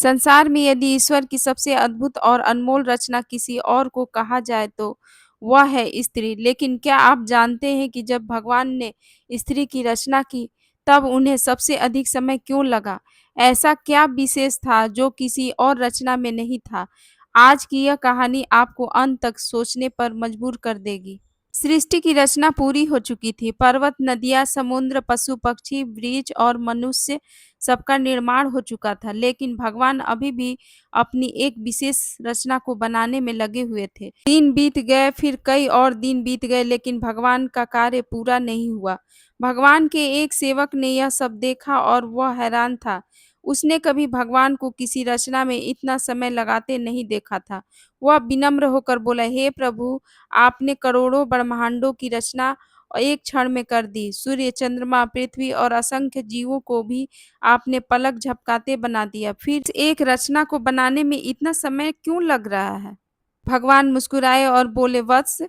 संसार में यदि ईश्वर की सबसे अद्भुत और अनमोल रचना किसी और को कहा जाए तो वह है स्त्री। लेकिन क्या आप जानते हैं कि जब भगवान ने स्त्री की रचना की तब उन्हें सबसे अधिक समय क्यों लगा? ऐसा क्या विशेष था जो किसी और रचना में नहीं था? आज की यह कहानी आपको अंत तक सोचने पर मजबूर कर देगी। सृष्टि की रचना पूरी हो चुकी थी। पर्वत, नदियाँ, समुद्र, पशु-पक्षी, वृक्ष और मनुष्य सबका निर्माण हो चुका था, लेकिन भगवान अभी भी अपनी एक विशेष रचना को बनाने में लगे हुए थे। दिन बीत गए, फिर कई और दिन बीत गए, लेकिन भगवान का कार्य पूरा नहीं हुआ। भगवान के एक सेवक ने यह सब देखा और वह हैरान था। उसने कभी भगवान को किसी रचना में इतना समय लगाते नहीं देखा था। वह विनम्र होकर बोला, हे प्रभु, आपने करोड़ों ब्रह्मांडों की रचना एक क्षण में कर दी। सूर्य, चंद्रमा, पृथ्वी और असंख्य जीवों को भी आपने पलक झपकाते बना दिया। फिर एक रचना को बनाने में इतना समय क्यों लग रहा है? भगवान मुस्कुराए और बोले, वत्स,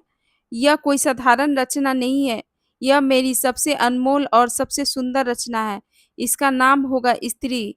यह कोई साधारण रचना नहीं है। यह मेरी सबसे अनमोल और सबसे सुंदर रचना है। इसका नाम होगा स्त्री।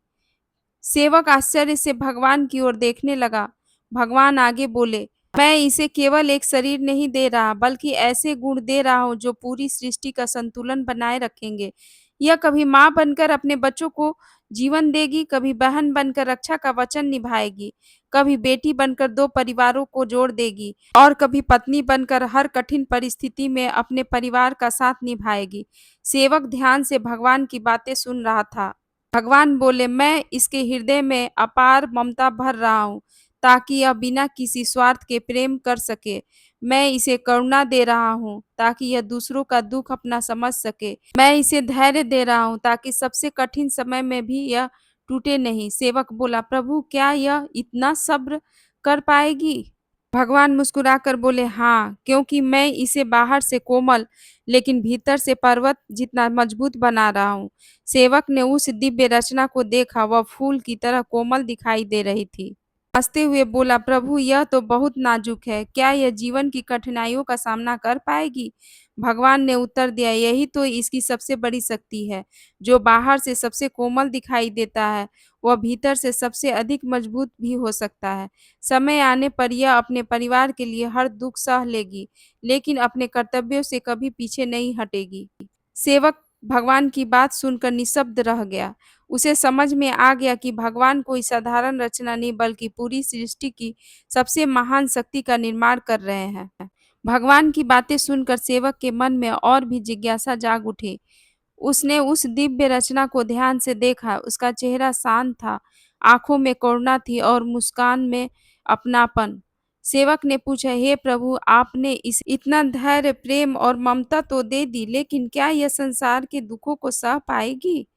सेवक आश्चर्य से भगवान की ओर देखने लगा। भगवान आगे बोले, मैं इसे केवल एक शरीर नहीं दे रहा, बल्कि ऐसे गुण दे रहा हूँ जो पूरी सृष्टि का संतुलन बनाए रखेंगे। यह कभी माँ बनकर अपने बच्चों को जीवन देगी, कभी बहन बनकर रक्षा का वचन निभाएगी, कभी बेटी बनकर दो परिवारों को जोड़ देगी और कभी पत्नी बनकर हर कठिन परिस्थिति में अपने परिवार का साथ निभाएगी। सेवक ध्यान से भगवान की बातें सुन रहा था। भगवान बोले, मैं इसके हृदय में अपार ममता भर रहा हूँ, ताकि यह बिना किसी स्वार्थ के प्रेम कर सके। मैं इसे करुणा दे रहा हूँ, ताकि यह दूसरों का दुख अपना समझ सके। मैं इसे धैर्य दे रहा हूँ, ताकि सबसे कठिन समय में भी यह टूटे नहीं। सेवक बोला, प्रभु, क्या यह इतना सब्र कर पाएगी? भगवान मुस्कुराकर बोले, हाँ, क्योंकि मैं इसे बाहर से कोमल लेकिन भीतर से पर्वत जितना मजबूत बना रहा हूँ। सेवक ने उस दिव्य रचना को देखा, वह फूल की तरह कोमल दिखाई दे रही थी। हंसते हुए बोला, प्रभु, यह तो बहुत नाजुक है। क्या यह जीवन की कठिनाइयों का सामना कर पाएगी? भगवान ने उत्तर दिया, यही तो इसकी सबसे बड़ी शक्ति है। जो बाहर से सबसे कोमल दिखाई देता है, वह भीतर से सबसे अधिक मजबूत भी हो सकता है। समय आने पर यह अपने परिवार के लिए हर दुख सह लेगी, लेकिन अपने कर्तव्यों से कभी पीछे नहीं हटेगी। सेवक भगवान की बात सुनकर निःशब्द रह गया। उसे समझ में आ गया कि भगवान कोई साधारण रचना नहीं, बल्कि पूरी सृष्टि की सबसे महान शक्ति का निर्माण कर रहे हैं। भगवान की बातें सुनकर सेवक के मन में और भी जिज्ञासा जाग उठी। उसने उस दिव्य रचना को ध्यान से देखा। उसका चेहरा शांत था, आँखों में करुणा थी और मुस्कान में अपनापन। सेवक ने पूछा, हे प्रभु, आपने इस इतना धैर्य, प्रेम और ममता तो दे दी, लेकिन क्या यह संसार के दुखों को सह पाएगी?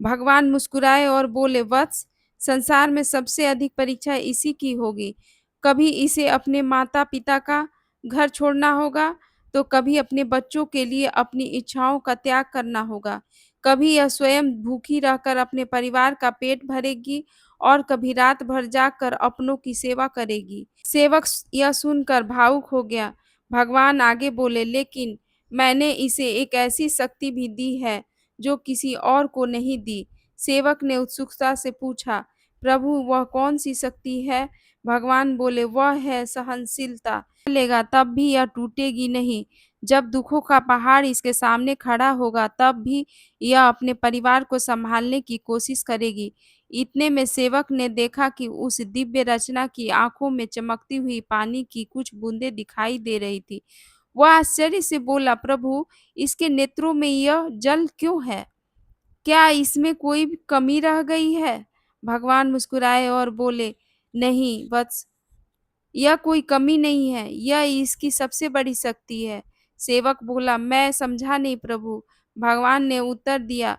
भगवान मुस्कुराए और बोले, वत्स, संसार में सबसे अधिक परीक्षा इसी की होगी। कभी इसे अपने माता-पिता का घर छोड़ना होगा, तो कभी अपने बच्चों के लिए अपनी इच्छाओं का त्याग करना होगा। कभी यह स्वयं भूखी रहकर अपने परिवार का पेट भरेगी और कभी रात भर जागकर अपनों की सेवा करेगी। सेवक यह सुनकर भावुक हो गया। भगवान आगे बोले, लेकिन मैंने इसे एक ऐसी शक्ति भी दी है जो किसी और को नहीं दी। सेवक ने उत्सुकता से पूछा, प्रभु, वह कौन सी शक्ति है? भगवान बोले, वह है सहनशीलता। लेगा तब भी यह टूटेगी नहीं। जब दुखों का पहाड़ इसके सामने खड़ा होगा, तब भी यह अपने परिवार को संभालने की कोशिश करेगी। इतने में सेवक ने देखा कि उस दिव्य रचना की आंखों में चमकती हुई पानी की कुछ बूंदें दिखाई दे रही थी। वह आश्चर्य से बोला, प्रभु, इसके नेत्रों में यह जल क्यों है? क्या इसमें कोई भी कमी रह गई है? भगवान मुस्कुराए और बोले, नहीं वत्स, यह कोई कमी नहीं है, यह इसकी सबसे बड़ी शक्ति है। सेवक बोला, मैं समझा नहीं प्रभु। भगवान ने उत्तर दिया,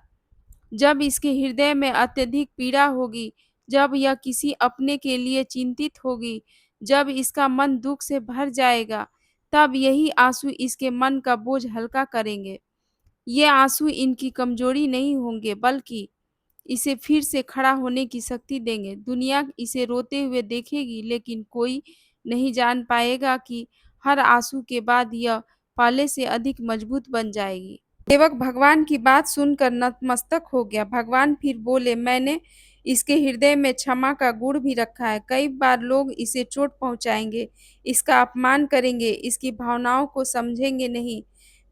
जब इसके हृदय में अत्यधिक पीड़ा होगी, जब यह किसी अपने के लिए चिंतित होगी, जब इसका मन दुख से भर जाएगा, तब यही आंसू इसके मन का बोझ हल्का करेंगे। ये आंसू इनकी कमजोरी नहीं होंगे, बल्कि इसे फिर से खड़ा होने की शक्ति देंगे। दुनिया इसे रोते हुए देखेगी, लेकिन कोई नहीं जान पाएगा कि हर आंसू के बाद यह पहले से अधिक मजबूत बन जाएगी। सेवक भगवान की बात सुनकर नतमस्तक हो गया। भगवान फिर बोले, मैंने इसके हृदय में क्षमा का गुण भी रखा है। कई बार लोग इसे चोट पहुँचाएँगे, इसका अपमान करेंगे, इसकी भावनाओं को समझेंगे नहीं।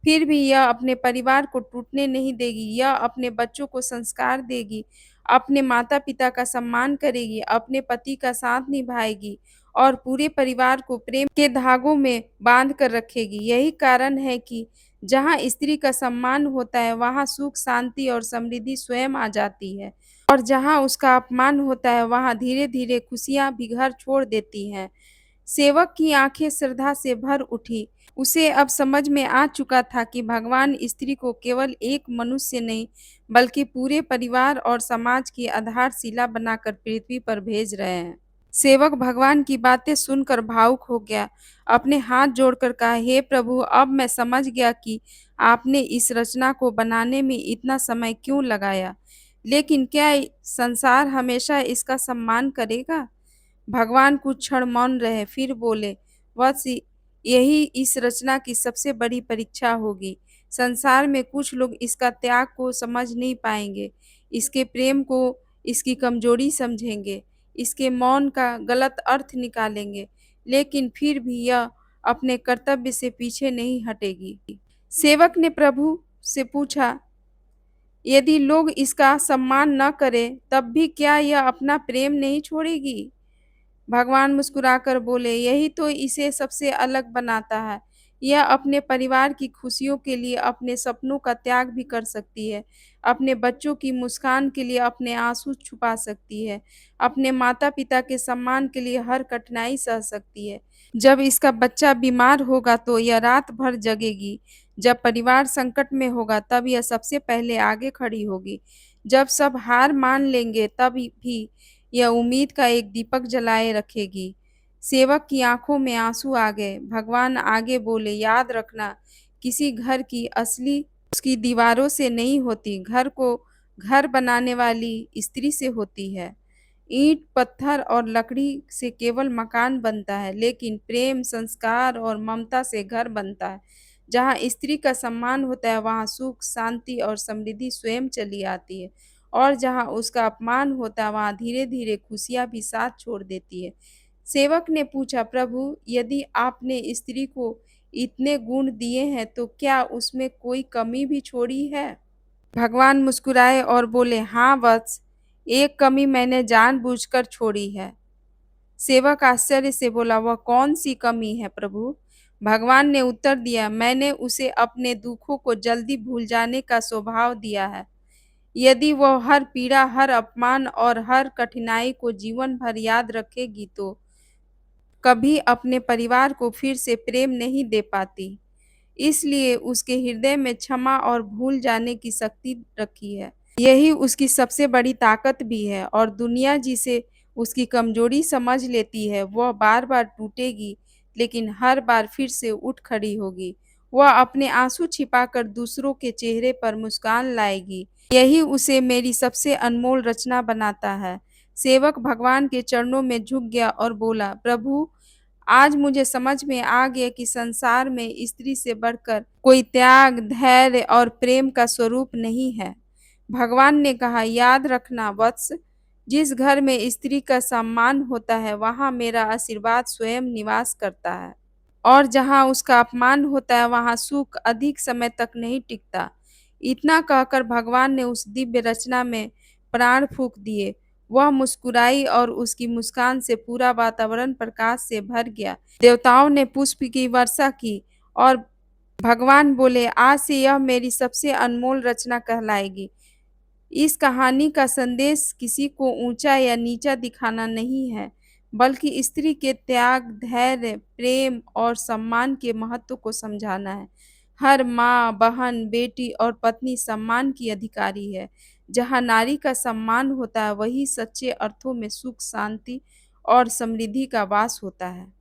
फिर भी यह अपने परिवार को टूटने नहीं देगी, यह अपने बच्चों को संस्कार देगी, अपने माता-पिता का सम्मान करेगी, अपने पति का साथ निभाएगी और पूरे परिवार को प्रेम के धागों में बाँध कर रखेगी। यही कारण है कि जहाँ स्त्री का सम्मान होता है, वहाँ सुख, शांति और समृद्धि स्वयं आ जाती है और जहाँ उसका अपमान होता है, वहाँ धीरे-धीरे खुशियाँ भी घर छोड़ देती हैं। सेवक की आँखें श्रद्धा से भर उठी। उसे अब समझ में आ चुका था कि भगवान स्त्री को केवल एक मनुष्य नहीं, बल्कि पूरे परिवार और समाज की आधारशिला बनाकर पृथ्वी पर भेज रहे हैं। सेवक भगवान की बातें सुनकर भावुक हो गया। अपने हाथ जोड़कर कहा, हे प्रभु, अब मैं समझ गया कि आपने इस रचना को बनाने में इतना समय क्यों लगाया। लेकिन क्या संसार हमेशा इसका सम्मान करेगा? भगवान कुछ क्षण मौन रहे, फिर बोले, वत्स, यही इस रचना की सबसे बड़ी परीक्षा होगी। संसार में कुछ लोग इसका त्याग को समझ नहीं पाएंगे, इसके प्रेम को इसकी कमजोरी समझेंगे, इसके मौन का गलत अर्थ निकालेंगे, लेकिन फिर भी यह अपने कर्तव्य से पीछे नहीं हटेगी। सेवक ने प्रभु से पूछा, यदि लोग इसका सम्मान न करें, तब भी क्या यह अपना प्रेम नहीं छोड़ेगी? भगवान मुस्कुराकर बोले, यही तो इसे सबसे अलग बनाता है। यह अपने परिवार की खुशियों के लिए अपने सपनों का त्याग भी कर सकती है, अपने बच्चों की मुस्कान के लिए अपने आंसू छुपा सकती है, अपने माता-पिता के सम्मान के लिए हर कठिनाई सह सकती है। जब इसका बच्चा बीमार होगा तो यह रात भर जगेगी, जब परिवार संकट में होगा तब यह सबसे पहले आगे खड़ी होगी, जब सब हार मान लेंगे तब भी यह उम्मीद का एक दीपक जलाए रखेगी। सेवक की आंखों में आंसू आ गए। भगवान आगे बोले, याद रखना, किसी घर की असली उसकी दीवारों से नहीं होती, घर को घर बनाने वाली स्त्री से होती है। ईंट, पत्थर और लकड़ी से केवल मकान बनता है, लेकिन प्रेम, संस्कार और ममता से घर बनता है। जहाँ स्त्री का सम्मान होता है, वहाँ सुख, शांति और समृद्धि स्वयं चली आती है और जहाँ उसका अपमान होता है, वहाँ धीरे-धीरे खुशियाँ भी साथ छोड़ देती है। सेवक ने पूछा, प्रभु, यदि आपने स्त्री को इतने गुण दिए हैं, तो क्या उसमें कोई कमी भी छोड़ी है? भगवान मुस्कुराए और बोले, हाँ वत्स, एक कमी मैंने जानबूझकर छोड़ी है। सेवक आश्चर्य से बोला, वह कौन सी कमी है प्रभु? भगवान ने उत्तर दिया, मैंने उसे अपने दुखों को जल्दी भूल जाने का स्वभाव दिया है। यदि वह हर पीड़ा, हर अपमान और हर कठिनाई को जीवन भर याद रखेगी तो कभी अपने परिवार को फिर से प्रेम नहीं दे पाती। इसलिए उसके हृदय में क्षमा और भूल जाने की शक्ति रखी है। यही उसकी सबसे बड़ी ताकत भी है और दुनिया जिसे उसकी कमजोरी समझ लेती है, वह बार-बार टूटेगी, लेकिन हर बार फिर से उठ खड़ी होगी। वह अपने आंसू छिपाकर दूसरों के चेहरे पर मुस्कान लाएगी। यही उसे मेरी सबसे अनमोल रचना बनाता है। सेवक भगवान के चरणों में झुक गया और बोला, प्रभु, आज मुझे समझ में आ गया कि संसार में स्त्री से बढ़कर कोई त्याग, धैर्य और प्रेम का स्वरूप नहीं है। भगवान ने कहा, याद रखना वत्स, जिस घर में स्त्री का सम्मान होता है, वहाँ मेरा आशीर्वाद स्वयं निवास करता है और जहाँ उसका अपमान होता है, वहाँ सुख अधिक समय तक नहीं टिकता। इतना कहकर भगवान ने उस दिव्य रचना में प्राण फूँक दिए। वह मुस्कुराई और उसकी मुस्कान से पूरा वातावरण प्रकाश से भर गया। देवताओं ने पुष्प की वर्षा की और भगवान बोले, आज से यह मेरी सबसे अनमोल रचना कहलाएगी। इस कहानी का संदेश किसी को ऊंचा या नीचा दिखाना नहीं है, बल्कि स्त्री के त्याग, धैर्य, प्रेम और सम्मान के महत्व को समझाना है। हर माँ, बहन, बेटी और पत्नी सम्मान की अधिकारी है। जहाँ नारी का सम्मान होता है, वही सच्चे अर्थों में सुख, शांति और समृद्धि का वास होता है।